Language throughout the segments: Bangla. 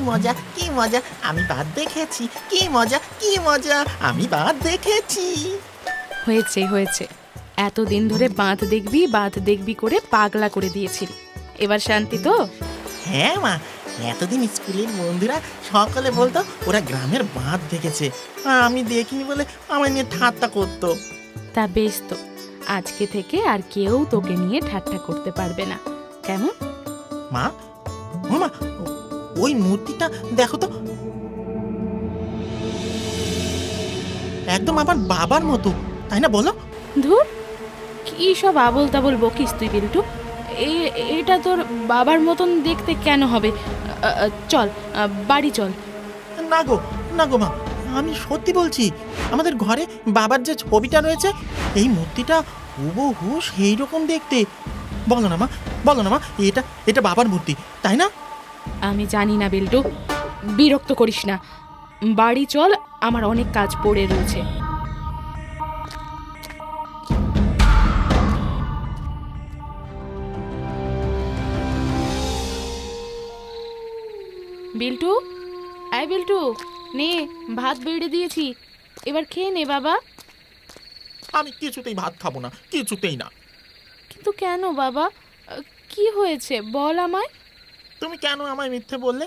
মজা কি মজা, আমি বাদ দেখেছি, কি মজা কি মজা, আমি বাদ দেখেছি। হয়েছে হয়েছে, এতদিন ধরে বাঁধ দেখবি করে পাগলা করে দিয়েছিল। এবার শান্তি তো? হ্যাঁ মা, এতদিন স্কুলের বন্ধুরা সকলে বলতো ওরা গ্রামের বাঁধ দেখেছে, আর আমি দেখিনি বলে আমায় নিয়ে ঠাট্টা করতো। তা বেশ তো, আজকে থেকে আর কেউ তোকে নিয়ে ঠাট্টা করতে পারবে না, কেমন? মা, ও মা, ওই মূর্তিটা দেখো তো, একদম আমার বাবার মতো, তাই না বলো? ধুর, কি সব আবল তাবল বকিস তুই বিল্টু। এটা তোর বাবার মতন দেখতে কেন হবে? চল বাড়ি চল। না গো না গো মা, আমি সত্যি বলছি, আমাদের ঘরে বাবার যে ছবিটা রয়েছে এই মূর্তিটা হুবহু সেই রকম দেখতে। বলো না মা, বলো না মা, এটা বাবার মূর্তি, তাই না? আমি জানি না বিল্টু, বিরক্ত করিস না, বাড়ি চল, আমার অনেক কাজ পড়ে রয়েছে। বিল্টু, আয় বিল্টু, নে ভাত বেড়ে দিয়েছি, এবার খেয়ে নে বাবা। আমি কিছুতেই ভাত খাবো না, কিছুতেই না। কিন্তু কেন বাবা, কি হয়েছে বল আমায়। তুমি কেন আমায় মিথ্যে বললে?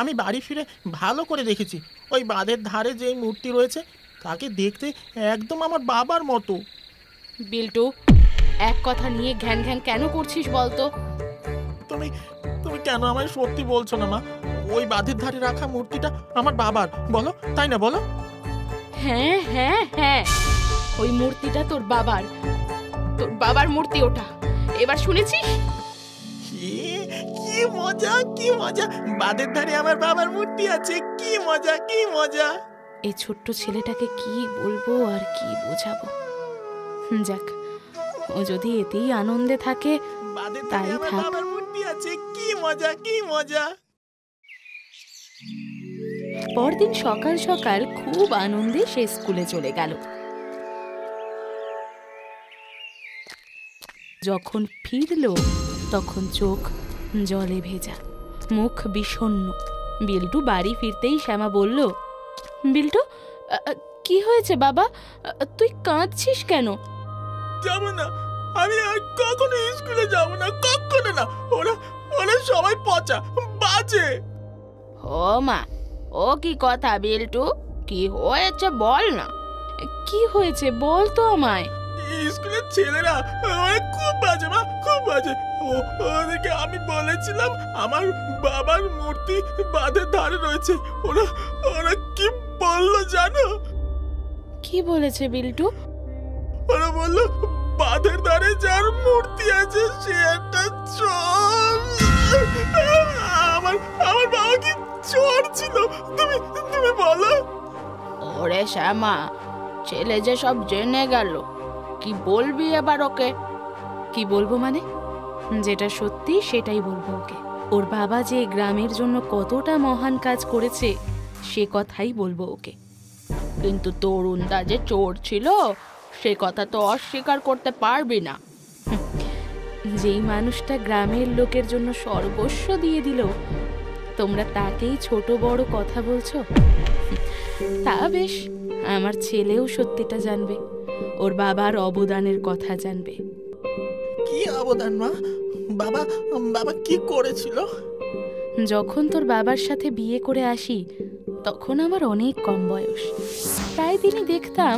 আমি বাড়ি ফিরে ভালো করে দেখেছি, ওই বাঁধের ধারে যে মূর্তি রয়েছে তাকে দেখতে একদম আমার বাবার মতো। বিল্টু, এক কথা নিয়ে ঘ্যান ঘ্যান কেন করছিস বলতো? তুমি তুমি কেন আমায় সত্যি বলছো না মা? ওই বাঁধের ধারে রাখা মূর্তিটা আমার বাবার, বলো, তাই না বলো? হ্যাঁ হ্যাঁ হ্যাঁ, ওই মূর্তিটা তোর বাবার মূর্তি ওটা, এবার শুনেছিস? কি মজা কি মজা, বাঁধের ধারে আমার বাবার মূর্তি আছে, কি মজা কি মজা। এই ছোট্ট ছেলেটাকে কি বলবো আর কি বোঝাবো। যাক, ও যদি এতেই আনন্দে থাকে তাই থাক। বাবার মূর্তি আছে, কি মজা কি মজা। পরদিন সকাল সকাল খুব আনন্দে সে স্কুলে চলে গেল। যখন ফিরল তখন চোখ জলে ভেজা, মুখ বিষণ্ণ। বিল্টু বাড়ি ফিরতেই শ্যামা বলল, বিল্টু, কি হয়েছে বাবা, তুই কাঁদছিস কেন? যাবো না, আমি আর কখনো স্কুলে যাব না, কখনো না। ওরা সবাই পচা বাজে। ও মা, ও কি কথা বিল্টু, কি হয়েছে বল না। কি হয়েছে বল তো আমায়। স্কুলের ছেলেরা খুব বাজে মা, খুব বাজে। ওদেরকে আমি বলেছিলাম আমার বাবার মূর্তি বাঁধের ধারে রয়েছে, ওরা কি বললো জানো? কি বলেছে বিল্টু? ওরা বললো বাঁধের ধারে যার মূর্তি আছে সে একটা চোর। আমার বাবা কি চোর ছিল? তুমি বলো। ওরে শ্যামা, ছেলে যে সব জেনে গেল, কি বলবি এবার ওকে? কি বলবো মানে, যেটা সত্যি সেটাই বলবো ওকে। ওর বাবা যে গ্রামের জন্য কতটা মহান কাজ করেছে সে কথাই বলবো ওকে। কিন্তু তরুণদা যে চোর ছিল সে কথা তো অস্বীকার করতে পারবি না। যেই মানুষটা গ্রামের লোকের জন্য সর্বস্ব দিয়ে দিল, তোমরা তাকেই ছোট বড় কথা বলছো? তা বেশ, আমার ছেলেও সত্যিটা জানবে, ওর বাবার অবদানের কথা জানবে। কি অবদান মা? বাবা কি করেছিল? যখন তোর বাবার সাথে বিয়ে করে আসি তখন আমার অনেক কম বয়স। প্রায় দিনই দেখতাম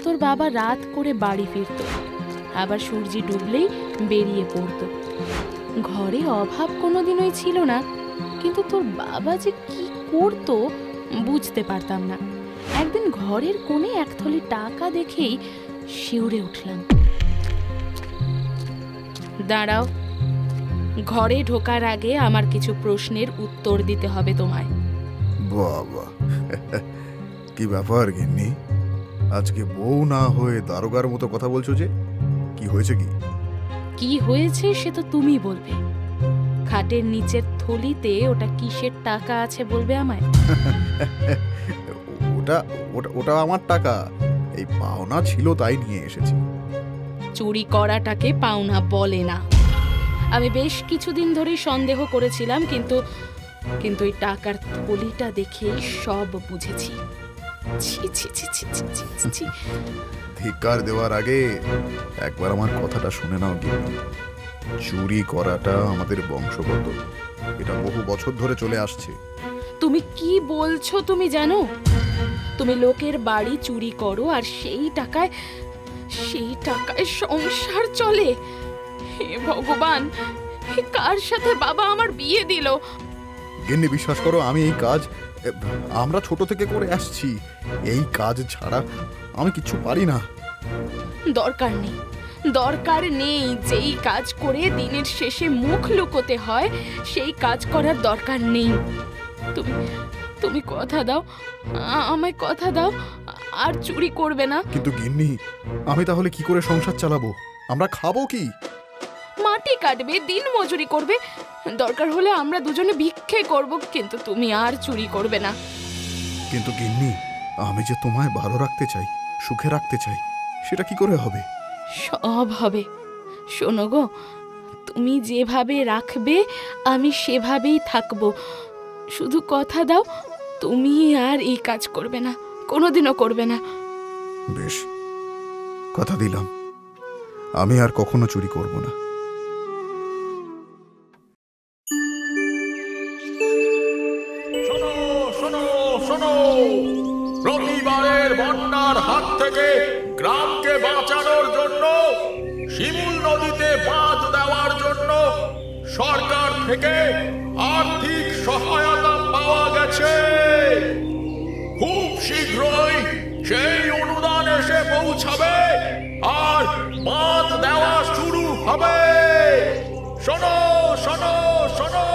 তোর বাবা রাত করে বাড়ি ফিরত, আবার সূর্যি ডুবলেই বেরিয়ে পড়তো। ঘরে অভাব কোনোদিনই ছিল না, কিন্তু তোর বাবা যে কি করতো বুঝতে পারতাম না। একদিন ঘরের কোণে এক থলি টাকা দেখেই শিউরে উঠলাম। দাঁড়াও, ঘরে ঢোকার আগে আমার কিছু প্রশ্নের উত্তর দিতে হবে তোমায়। বাবা, কি ব্যাপার গিন্নি, আজকে বউ না হয়ে দারোগার মতো কথা বলছো যে? কি হয়েছে? কি হয়েছে সে তো তুমি বলবে। খাটের নিচের থলিতে ওটা কিসের টাকা আছে বলবে আমায়? ওটা আমার টাকা, এই পাওনা ছিল তাই নিয়ে এসেছি। চুরি করাটাকে পাওনা বলে না। আমি বেশ কিছুদিন ধরেই সন্দেহ করেছিলাম, কিন্তু কিন্তু ওই টাকার থলিটা দেখে সব বুঝেছি। ছি ছি ছি ছি ছি ছি ছি ছি। ধিক্কার দেওয়ার আগে একবার আমার কথাটা শুনে নাও গিন্নি। চুরি করাটা আমাদের বংশগত, এটা বহু বছর ধরে চলে আসছে। তুমি কি বলছো তুমি জানো? তুমি লোকের বাড়ি চুরি করো আর সেই টাকায় সংসার চলে। হে ভগবান, কার সাথে বাবা আমার বিয়ে দিল? গিন্নি বিশ্বাস করো, আমি এই কাজ আমরা ছোট থেকে করে আসছি। এই কাজ ছাড়া আমি কিছু পারি না। দরকার নেই। যেই কাজ করে দিনের শেষে মুখ লুকোতে হয় সেই কাজ করার দরকার নেই। তুমি কথা দাও, আমায় কথা দাও, আর চুরি করবে না। কিন্তু গিন্নি, আমি তাহলে কি করে সংসার চালাবো? আমরা খাবো কি? মাটি কাটবে, দিন মজুরি করবে, দরকার হলে আমরা দুজনে ভিক্ষে করব, কিন্তু তুমি আর চুরি করবে না। কিন্তু গিন্নি, আমি যে তোমায় ভালো রাখতে চাই, সুখে রাখতে চাই, সেটা কি করে হবে? সব হবে। শোনো গো, তুমি যেভাবে রাখবে আমি সেভাবেই থাকবো। শুধু কথা দাও, তুমি আর এই কাজ করবে না, কোনোদিনও করবে না। বেশ, কথা দিলাম, আমি আর কখনো চুরি করব না। শোনো শোনো শোনো, রবিবারের বন্যার হাত থেকে গ্রামকে বাঁচানোর জন্য শিমুল নদীতে বাঁধ দেওয়ার জন্য সরকার থেকে আর্থিক সহায়তা পাওয়া গেছে। খুব শীঘ্রই সেই অনুদান এসে পৌঁছাবে আর বাঁধ দেওয়া শুরু হবে। শোনো শোনো শোনো।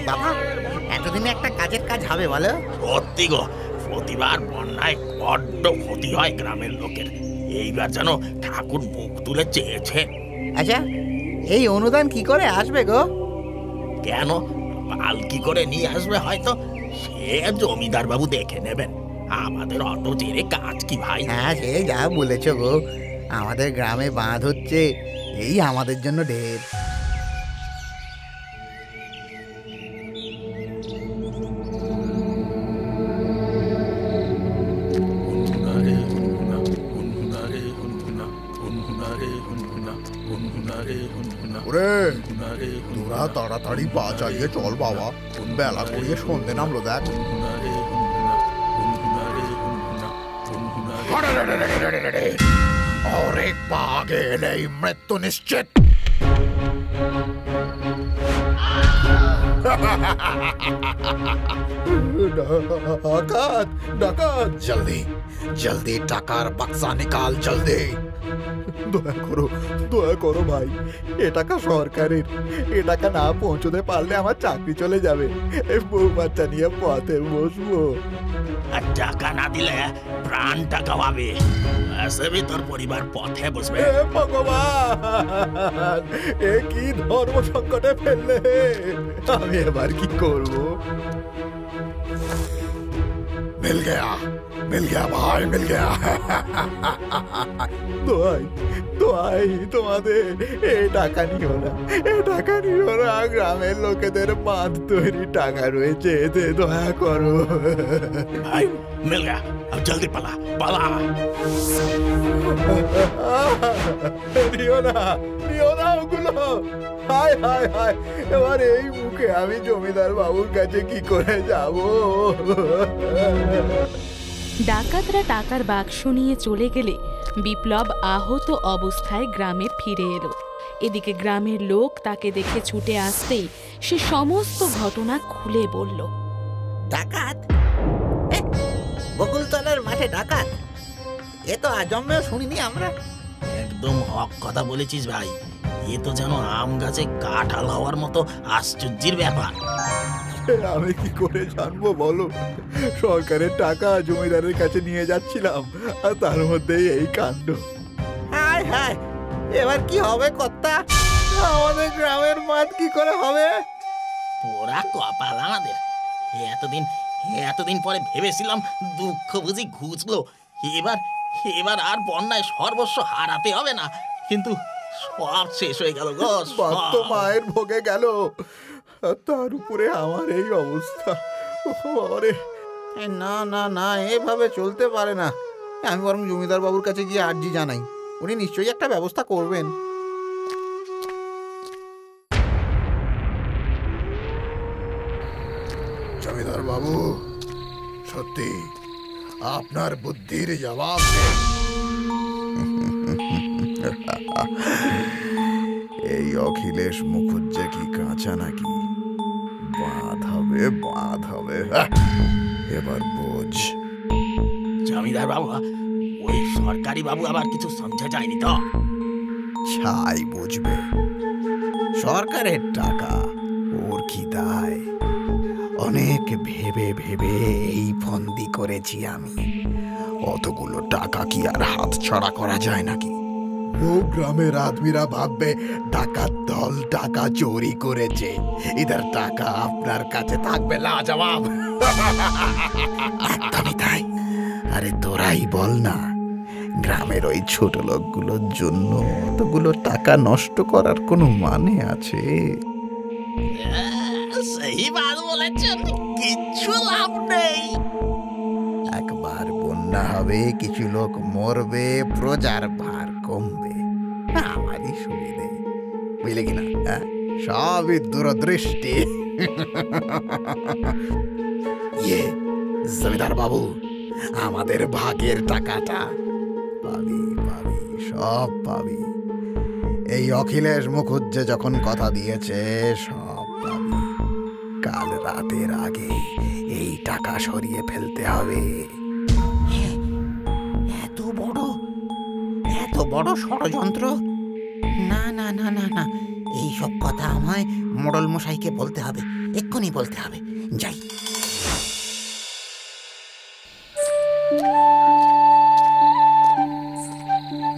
বাবা, এতদিনে একটা কাজের কাজ হবে বলো? সত্যি গো, প্রতিবার বন্যায় বড্ড ক্ষতি হয় গ্রামের লোকের। এইবার যেন ঠাকুর বুক তুলে চেয়েছে। আচ্ছা, এই অনুদান কি করে আসবে গো? কেন, পালকি করে নিয়ে আসবে হয়তো। সে জমিদার বাবু দেখে নেবেন। আমাদের অত জেরে কাজ কি ভাই? হ্যাঁ, সে যা বলেছো গো, আমাদের গ্রামে বাঁধ হচ্ছে, এই আমাদের জন্য ঢের। ওরে, তোরা তাড়াতাড়ি পা চালিয়ে চল বাবা, বেলা করিয়ে সন্ধে নামলো দেখ। অনেক পা আগে এলেই মৃত্যু নিশ্চিত। ডাকাত ডাকাত, জলদি জলদি টাকার বাক্সা নিকাল, জলদি। দয়া করো ভাই, এ টাকা সরকারের। এ টাকা না পৌঁছতে পারলে আমার চাকরি চলে যাবে, এই বউ বাচ্চা নিয়ে পথে বসবো। আর টাকা না দিলে প্রাণটা গাওয়াবে, আসবে তোর পরিবার পথে বসবে। হে ভগবান, এ কি ধর্ম সংকটে ফেললে, আমি এবার কি করব? মিল গয়া ভাই, মিল গয়া। দোয়াই তোমাদের, এই টাকা নিও না, এই টাকা নিও না। গ্রামের লোকেদের বাঁধ তৈরি টাকা রয়েছে, এতে দয়া করো ভাই। মিল গয়া, अब जल्दी পালা পালা। নিও না ওগুলো। হায় হায় হায়, এবার এই মুখে আমি জমিদার বাবুর কাছে কি করে যাব? ডাকাতরা টাকার বাক্স নিয়ে চলে গেলে বিপ্লব আহত অবস্থায় গ্রামে ফিরে এলো। এদিকে গ্রামের লোক তাকে দেখে ছুটে আসতেই সে সমস্ত ঘটনা খুলে বলল। ডাকাত? বকুলতলার মাঠে ডাকাত? এ তো আজন্মেও শুনিনি আমরা। একদম হক কথা বলেছিস ভাই। এ তো যেন আম গাছে কাঁঠাল হওয়ার মতো আশ্চর্যের ব্যাপার। আমি কি করে জানবো বলো? সরকারের টাকা জমিদারের কাছে নিয়ে যাচ্ছিলাম, আর তার মধ্যেই এই কাণ্ড। হায় হায়, এবার কি হবে কর্তা? আমাদের গ্রামের মাঠ কি করে হবে? পোড়া কপাল আমাদের। এতদিন পরে ভেবেছিলাম দুঃখ বুঝি ঘুচলো। এবার আর বন্যায় সর্বস্ব হারাতে হবে না, কিন্তু সব শেষ হয়ে গেল গো। বাপ তো মায়ের ভোগে গেল, আর তার উপরে আমার এই অবস্থা। ও বাবারে! না না না, এভাবে চলতে পারে না। আমি বরং জমিদার বাবুর কাছে গিয়ে আর্জি জানাই, উনি নিশ্চয়ই একটা ব্যবস্থা করবেন। জমিদার বাবু, সত্যি আপনার বুদ্ধির জবাব দেন। এই অখিলেশ মুখুজ্জে কি কাঁচা নাকি? বাঁধ হবে, বাঁধ হবে। এবার বোঝ। জমিদার বাবু, ওই সরকারি বাবু আবার কিছু সমঝা যায়নি তো? ছাই বুঝবে, সরকারের টাকা, ওর কি দায়? অনেক ভেবে ভেবে এই ফন্দি করেছি আমি। অতগুলো টাকা কি আর হাত ছাড়া করা যায় নাকি? ও গ্রামের আদমিরা ভাববে ডাকাত দল টাকা চুরি করেছে, এদের টাকা আপনার কাছে থাকবে লাজবাব। একদমই তাই। আরে তোরাই বল না, গ্রামের ওই ছোট লোকগুলোর জন্য অতগুলো টাকা নষ্ট করার কোনো মানে আছে? সেই বাদ বলেছেন, কিচ্ছু লাভ নেই। একবার বন্যা হবে, কিছু লোক মরবে, প্রজার ভার কমবে, আমারই সুবিধে, বুঝলে কিনা? সবই দূরদৃষ্টি। ইয়ে জমিদার বাবু, আমাদের ভাগের টাকাটা পাবি, পাবি, সব পাবি। এই অখিলেশ মুখুজ্জে যখন কথা দিয়েছে, সব পাবি। কাল রাতের আগে এই টাকা সরিয়ে ফেলতে হবে। এত বড় ষড়যন্ত্র? না না না না না, এইসব কথা আমায় মোড়ল মশাইকে বলতে হবে, এক্ষুনি বলতে হবে। যাই।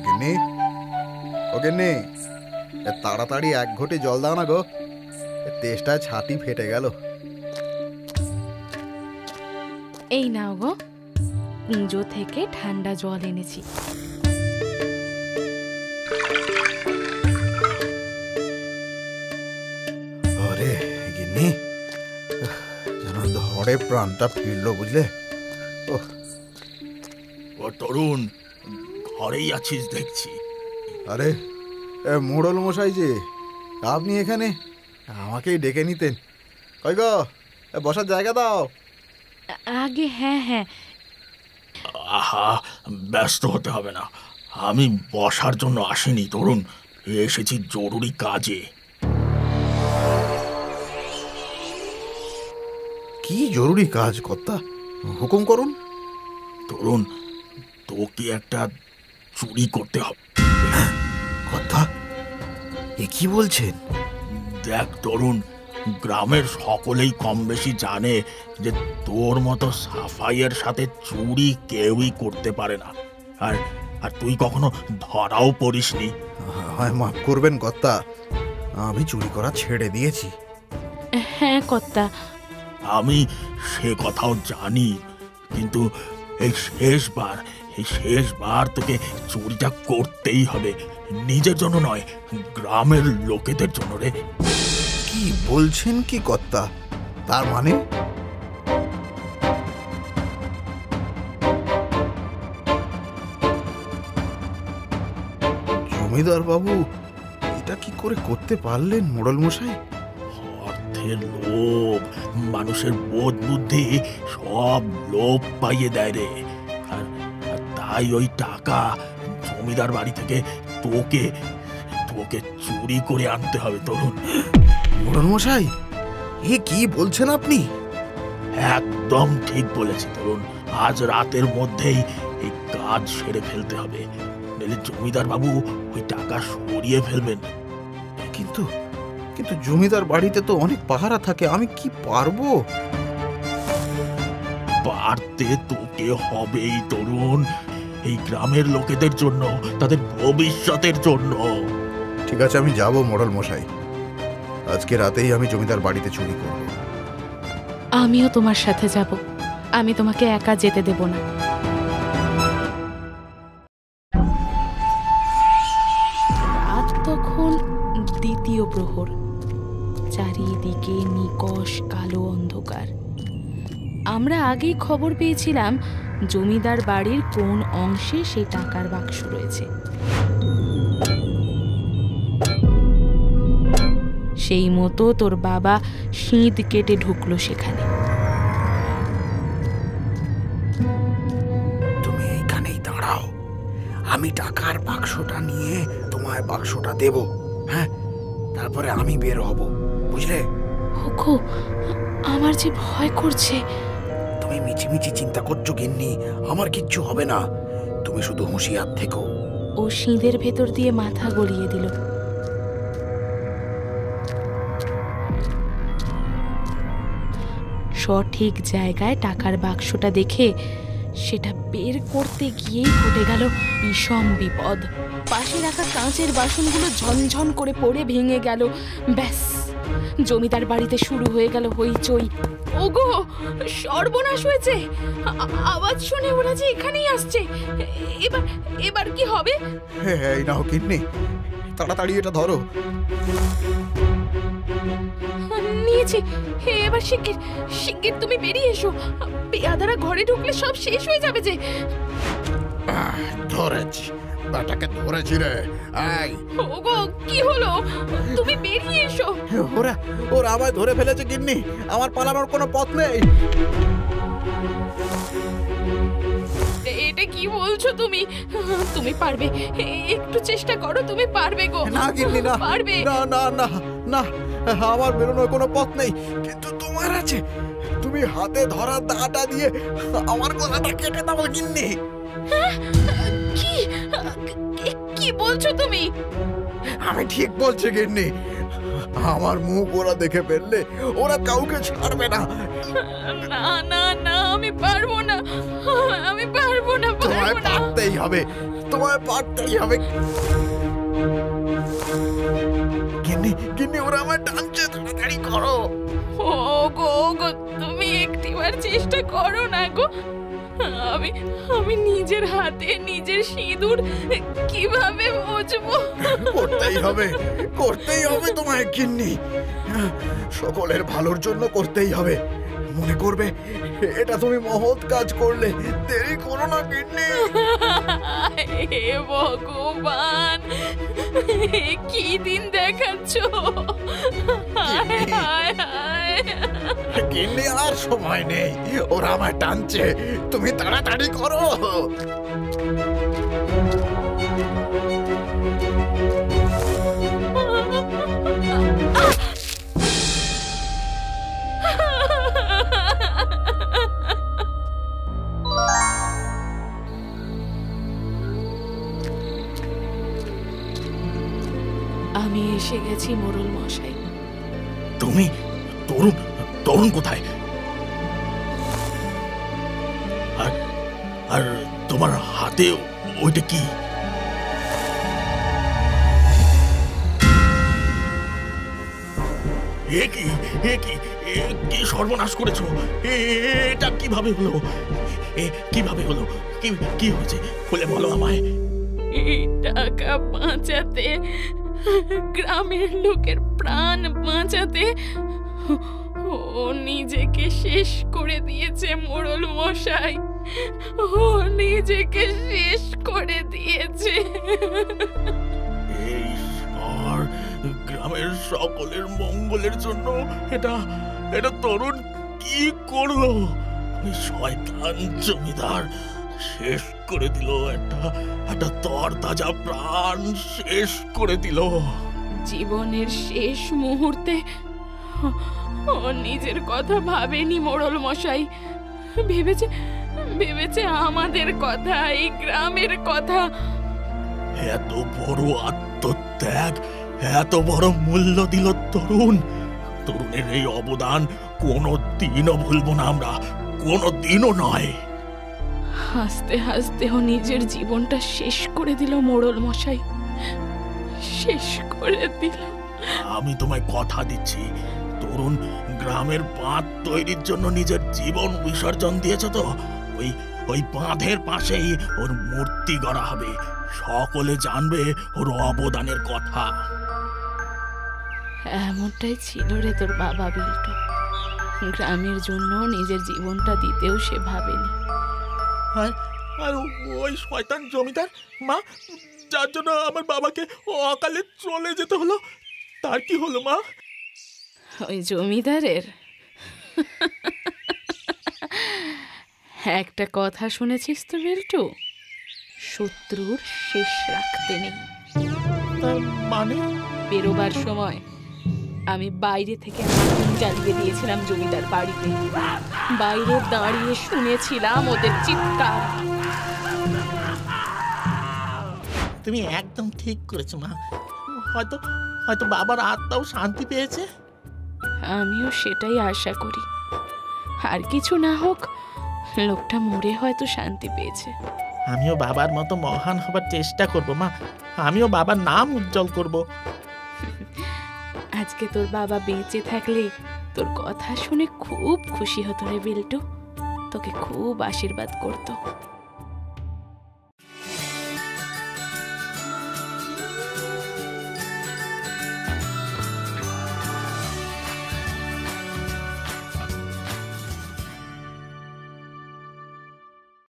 গিন্নি, ও গিন্নি, তাড়াতাড়ি এক ঘটি জল দাও না গো, তেষ্টায় ছাতি ফেটে গেল। এই নাও গো, কুঁজো থেকে ঠান্ডা জল এনেছি। আরে গিন্নি, যেন ধরে প্রাণটা ফিরলো, বুঝলে? ও তরুণ, ঘরেই আছিস দেখছি। আরে মোড়ল মশাই যে, আপনি এখানে? আমাকেই ডেকে নিতেন। কই গো, বসার জায়গা দাও। আগে হ্যাঁ হ্যাঁ। আহা, ব্যস্ত হতে হবে না, আমি বসার জন্য আসিনি তরুণ, এসেছি জরুরি কাজে। কি জরুরি কাজ কর্তা, হুকুম করুন। তরুণ, তোকে একটা চুরি করতে হবে। কর্তা, এ কি বলছেন? দেখ তরুণ, গ্রামের সকলেই কম বেশি জানে যে তোর মতো সাফাইয়ের সাথে চুরি কেউই করতে পারে না, আর আর তুই কখনো ধরাও পড়িসনি। আমায় মাফ করবেন কর্তা, আমি চুরি করা ছেড়ে দিয়েছি। হ্যাঁ কর্তা, আমি সে কথাও জানি, কিন্তু এই শেষবার তোকে চুরিটা করতেই হবে, নিজের জন্য নয়, গ্রামের লোকেদের জন্য রে। কি বলছেন কি কর্তা? তার মানে? জমিদার বাবু এটা কি করে করতে পারলেন মোড়ল মশাই? অর্থের লোভ, মানুষের বোধ বুদ্ধি সব লোভ পাইয়ে দেয় রে। আর তাই ওই টাকা জমিদার বাড়ি থেকে তোকে তোকে চুরি করে আনতে হবে তরুণ। মোড়ল মশাই, এ কি বলছেন আপনি? একদম ঠিক বলেছি তরুণ, আজ রাতের মধ্যেই এই কাজ সেরে ফেলতে হবে, নইলে জমিদার বাবু ওই টাকা সরিয়ে ফেলবেন। কিন্তু কিন্তু জমিদার বাড়িতে তো অনেক পাহারা থাকে, আমি কি পারবো? পারতে তোকে হবেই তরুণ, এই গ্রামের লোকেদের জন্য, তাদের ভবিষ্যতের জন্য। ঠিক আছে, আমি যাব মোড়ল মশাই, আজকে রাতেই আমি জমিদার বাড়িতে চুরি করব। আমিও তোমার সাথে যাব, আমি তোমাকে একা যেতে দেব না। রাত তখন দ্বিতীয় প্রহর। চারিদিকে নিকষ কালো অন্ধকার। আমরা আগেই খবর পেয়েছিলাম জমিদার বাড়ির কোন অংশে সেই টাকার বাক্স রয়েছে। সেই মতো তোর বাবা সিঁধ কেটে ঢুকলো সেখানে। তুমি এইখানেই দাঁড়াও, আমি টাকার বাক্সটা নিয়ে তোমায় বাক্সটা দেব। হ্যাঁ, তারপরে আমি বের হব, বুঝলে? ওগো, আমার যে ভয় করছে। তুমি মিছিমিছি চিন্তা করছো গিন্নি, আমার কিচ্ছু হবে না, তুমি শুধু হুঁশিয়ার থেকো। ও সিঁধের ভেতর দিয়ে মাথা গলিয়ে দিল। সঠিক জায়গায় টাকার বাক্সটা দেখে সেটা বের করতে গিয়েই ঘটে গেল বিষম বিপদ। পাশে রাখা কাঁচের বাসনগুলো ঝনঝন করে পড়ে ভেঙে গেল। ব্যাস, জমিদার বাড়িতে শুরু হয়ে গেল হইচই। ওগো, সর্বনাশ হয়েছে! আওয়াজ শুনে ওরা যে এখানেই আসছে। এবার এবার কি হবে? এই নাও গিন্নি, তাড়াতাড়ি এটা ধরো। নিয়েছি, এবার শিগগির শিগগির তুমি বেরিয়ে এসো। পেয়াদারা ঘরে ঢুকলে সব শেষ হয়ে যাবে যে। ধরেছি, ব্যাটাকে ধরেছি রে। এই, ওগো, কি হলো? তুমি বেরিয়ে এসো। ওরা আমায় ধরে ফেলেছে গিন্নি, আমার পালানোর কোনো পথ নেই। এটা কি বলছো তুমি? তুমি পারবে, একটু চেষ্টা করো, তুমি পারবে গো। না গিন্নি, না পারবে। না না না না, আমার বেরোনোর কোনো পথ নেই, কিন্তু তোমার আছে। তুমি হাতে ধরা দাটা দিয়ে আমার গলাটা কেটে দাও গিন্নি। কি কি বলছো তুমি? আমি ঠিক বলছি গিন্নি, আমার মুখ ওরা দেখে ফেললে ওরা কাউকে ছাড়বে না। না না না, আমি পারবো না, আমি পারবো না, তোমায় পারবো না। পারতেই হবে, তোমায় পারতেই হবে গিন্নি। গিন্নি, ওরা আমায় টানছে, তাড়াতাড়ি করো। ওগো ওগো, তুমি একটিবার চেষ্টা করো না গো। আমি আমি নিজের হাতে নিজের সিঁদুর কিভাবে মুছবো? করতেই হবে, করতেই হবে তোমায় গিন্নি, সকলের ভালোর জন্য করতেই হবে। মনে করবে এটা তুমি মহৎ কাজ করলে। দেরি করো না গিন্নি। হে ভগবান, কি দিন দেখাচ্ছ! হায় হায় হায়! গিন্নি, আর সময় নেই, ওরা আমায় টানছে, তুমি তাড়াতাড়ি করো। আমি এসে গেছি মোড়ল মশাই। তুমি? তরুণ তরুণ কোথায়? আর আর তোমার হাতে ওইটা কি? এ কি কি সর্বনাশ করেছো? এটা কিভাবে হলো? কিভাবে হলো? কি হয়েছে? খুলে বলো আমায়। এই টাকা বাঁচাতে, গ্রামের লোকের প্রাণ বাঁচাতে ও নিজেকে শেষ করে দিয়েছে মোড়ল মশাই। ও নিজেকে শেষ করে দিয়েছে। এই আর গ্রামের সকলের মঙ্গলের জন্য এটা তরুণ কি করলো? ওই শয়তান জমিদার শেষ করে দিল একটা তরতাজা প্রাণ, শেষ করে দিল। জীবনের শেষ মুহূর্তে ও নিজের কথা ভাবেনি মোড়ল মশাই, ভেবেছে আমাদের কথা, এই গ্রামের কথা। এত বড় আত্মত্যাগ, এত বড় মূল্য দিল তরুণ। তরুণের এই অবদান কোনো দিনও ভুলবো না আমরা, কোনো দিনও নয়। হাসতে হাসতে ও নিজের জীবনটা শেষ করে দিল মোড়ল মশাই, শেষ করে দিল। আমি তোমায় কথা দিচ্ছি, তরুণ গ্রামের বাঁধ তৈরির জন্য নিজের জীবন বিসর্জন দিয়েছে তো। ওই বাঁধের পাশেই ওর মূর্তি গড়া হবে, সকলে জানবে ওর অবদানের কথা। এমনটাই ছিল রে তোর বাবা বিল্টু। গ্রামের জন্য নিজের জীবনটা দিতেও সে ভাবেনি। আর আর ওই শয়তান জমিদার মা, যার জন্য আমার বাবাকে অকালে চলে যেতে হলো, তার কি হলো মা? ওই জমিদারের একটা কথা শুনেছিস তো বিল্টু? শত্রুর শেষ রাখতে নেই। তার মানে? বেরোবার সময় আমি বাইরে থেকে আগুন জ্বালিয়ে দিয়েছিলাম জমিদার বাড়িতে। বাইরে দাঁড়িয়ে শুনেছিলাম ওদের চিৎকার। তুমি একদম ঠিক করেছো মা। হয়তো হয়তো বাবার আত্মাও শান্তি পেয়েছে। আমিও সেটাই আশা করি। আর কিছু না হোক, লোকটা মরে হয়তো শান্তি পেয়েছে। আমিও বাবার মতো মহান হবার চেষ্টা করব মা। আমিও বাবার নাম উজ্জ্বল করব। আজকে তোর বাবা বেঁচে থাকলে তোর কথা শুনে খুব খুশি হতো রে বিল্টু। তোকে খুব আশীর্বাদ করতো।